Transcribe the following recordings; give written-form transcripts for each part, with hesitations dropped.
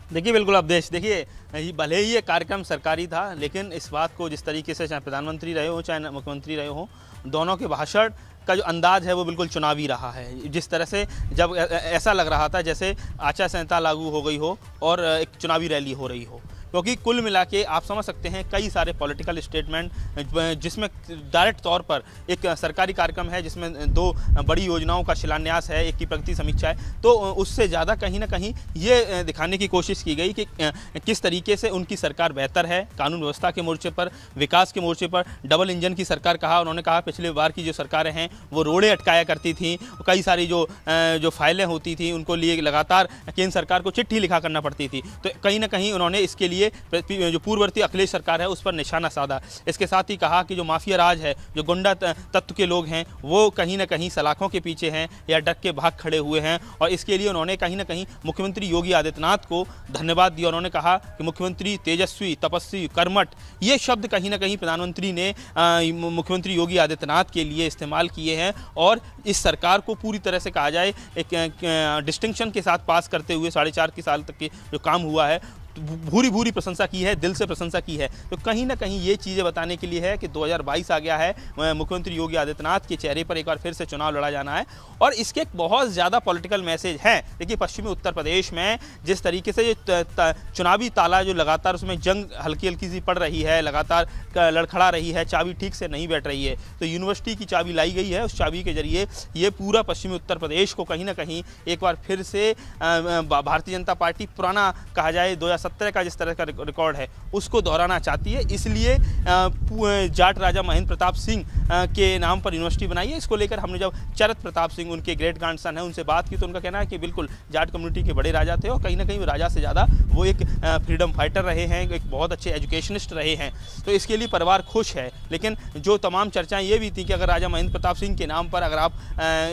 देखिए, बिल्कुल अब देखिए, भले ही ये कार्यक्रम सरकारी था, लेकिन इस बात को जिस तरीके से चाहे प्रधानमंत्री रहे हो चाहे मुख्यमंत्री रहे हो, दोनों के भाषण का जो अंदाज है वो बिल्कुल चुनावी रहा है। जिस तरह से जब ऐसा लग रहा था जैसे आचार संहिता लागू हो गई हो और एक चुनावी रैली हो रही हो, क्योंकि कुल मिला के आप समझ सकते हैं कई सारे पॉलिटिकल स्टेटमेंट जिसमें डायरेक्ट तौर पर एक सरकारी कार्यक्रम है जिसमें 2 बड़ी योजनाओं का शिलान्यास है, एक की प्रगति समीक्षा है, तो उससे ज़्यादा कहीं ना कहीं ये दिखाने की कोशिश की गई कि किस तरीके से उनकी सरकार बेहतर है कानून व्यवस्था के मोर्चे पर, विकास के मोर्चे पर। डबल इंजन की सरकार कहा उन्होंने, कहा पिछले बार की जो सरकारें हैं वो रोड़े अटकाया करती थी, कई सारी जो फाइलें होती थी उनको लिए लगातार केंद्र सरकार को चिट्ठी लिखा करना पड़ती थी, तो कहीं ना कहीं उन्होंने इसके लिए जो पूर्ववर्ती अखिलेश सरकार है उस पर निशाना साधा। इसके साथ ही कहा कि जो माफिया राज है, जो गुंडा तत्व के लोग हैं, वो कहीं ना कहीं सलाखों के पीछे हैं या डट के भाग खड़े हुए हैं, और इसके लिए उन्होंने कहीं ना कहीं मुख्यमंत्री योगी आदित्यनाथ को धन्यवाद दिया। उन्होंने कहा कि मुख्यमंत्री तेजस्वी, तपस्वी, कर्मठ, ये शब्द कहीं ना कहीं प्रधानमंत्री ने मुख्यमंत्री योगी आदित्यनाथ के लिए इस्तेमाल किए हैं, और इस सरकार को पूरी तरह से कहा जाए एक डिस्टिंक्शन के साथ पास करते हुए 4.5 साल तक के जो काम हुआ है, भूरी प्रशंसा की है, दिल से प्रशंसा की है। तो कहीं ना कहीं ये चीज़ें बताने के लिए है कि 2022 आ गया है, मुख्यमंत्री योगी आदित्यनाथ के चेहरे पर एक बार फिर से चुनाव लड़ा जाना है, और इसके एक बहुत ज़्यादा पॉलिटिकल मैसेज है। देखिए, पश्चिमी उत्तर प्रदेश में जिस तरीके से चुनावी ताला जो लगातार उसमें जंग हल्की हल्की सी पड़ रही है, लगातार लड़खड़ा रही है, चाबी ठीक से नहीं बैठ रही है, तो यूनिवर्सिटी की चाबी लाई गई है। उस चाबी के जरिए ये पूरा पश्चिमी उत्तर प्रदेश को कहीं ना कहीं एक बार फिर से भारतीय जनता पार्टी पुराना कहा जाए 2017 का जिस तरह का रिकॉर्ड है उसको दोहराना चाहती है। इसलिए जाट राजा महेंद्र प्रताप सिंह के नाम पर यूनिवर्सिटी बनाई है। इसको लेकर हमने जब चरत प्रताप सिंह, उनके ग्रेट ग्रैंडसन है, उनसे बात की तो उनका कहना है कि बिल्कुल जाट कम्युनिटी के बड़े राजा थे, और कहीं ना कहीं राजा से ज़्यादा वो एक फ्रीडम फाइटर रहे हैं, एक बहुत अच्छे एजुकेशनिस्ट रहे हैं, तो इसके लिए परिवार खुश है। लेकिन जो तमाम चर्चाएं ये भी थी कि अगर राजा महेंद्र प्रताप सिंह के नाम पर अगर आप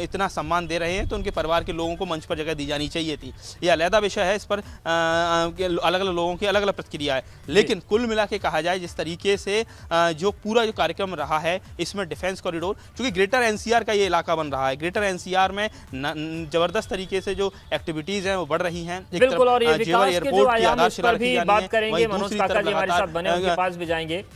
इतना सम्मान दे रहे हैं तो उनके परिवार के लोगों को मंच पर जगह दी जानी चाहिए थी। ये अलग विषय है, इस पर अलग अलग लोगों की अलग अलग प्रतिक्रिया है। लेकिन कुल मिला के कहा जाए जिस तरीके से जो पूरा जो कार्यक्रम रहा है, इसमें डिफेंस कॉरिडोर, क्योंकि ग्रेटर एनसीआर का ये इलाका बन रहा है, ग्रेटर एनसीआर में जबरदस्त तरीके से जो एक्टिविटीज हैं वो बढ़ रही हैं। बिल्कुल, और ये विकास के जो आयाम, इस पर भी बात करेंगे। मनोज काका जी हमारे साथ बने, उनके पास भी जाएंगे।